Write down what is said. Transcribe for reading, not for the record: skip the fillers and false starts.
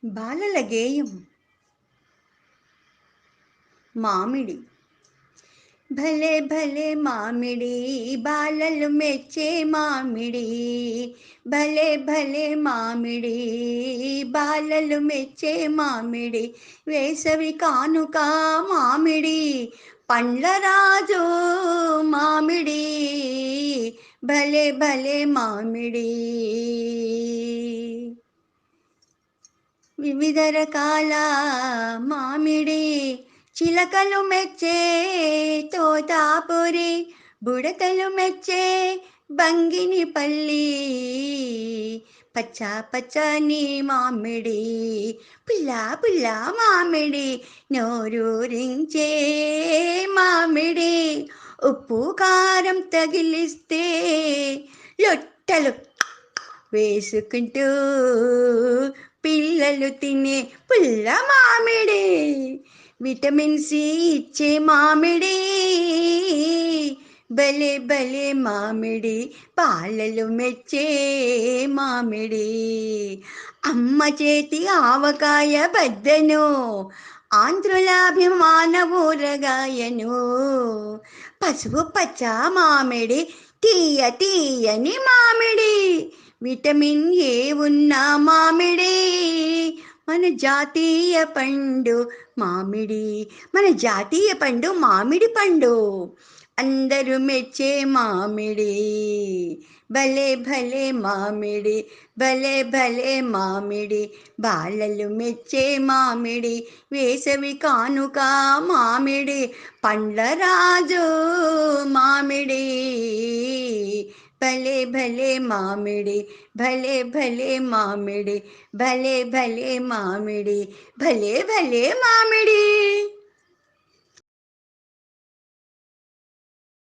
బాలల గేయం మామిడి. భలే భలే మామిడి బాలలు మెచ్చే మామిడి, భలే భలే మామిడి బాలలు మెచ్చే మామిడి, వేసవి కానుక మామిడి, పండ్ల రాజు మామిడి, భలే భలే మామిడి. వివిధ రకాల మామిడి, చిలకలు మెచ్చే తోతాపురి, బుడతలు మెచ్చే బంగినిపల్లి, పచ్చ పచ్చని మామిడి, పుల్ల పుల్ల మామిడి, నోరూరించే మామిడి, ఉప్పు కారం తగిలిస్తే లొట్టలు వేసుకుంటూ పిల్లలు తినే పుల్ల మామిడి, విటమిన్ సి ఇచ్చే మామిడి, భలే భలే మామిడి పాలలు మెచ్చే మామిడి, అమ్మ చేతి ఆవకాయ బద్దను, ఆంధ్రుల అభిమాన ఊరగాయను, పసుపు పచ్చ మామిడి, తీయ తీయని మామిడి, విటమిన్ ఏ ఉన్న మామిడి, మన జాతీయ పండు మామిడి, మన జాతీయ పండు మామిడి పండు, అందరూ మెచ్చే మామిడి, భలే భలే మామిడి, భలే భలే మామిడి, బాలలు మెచ్చే మామిడి, వేసవి కానుక మామిడి, పండ్ల రాజు మామిడి, భలే భలే మామిడి, భలే భలే మామిడి, భలే భలే మామిడి, భలే భలే మామిడి.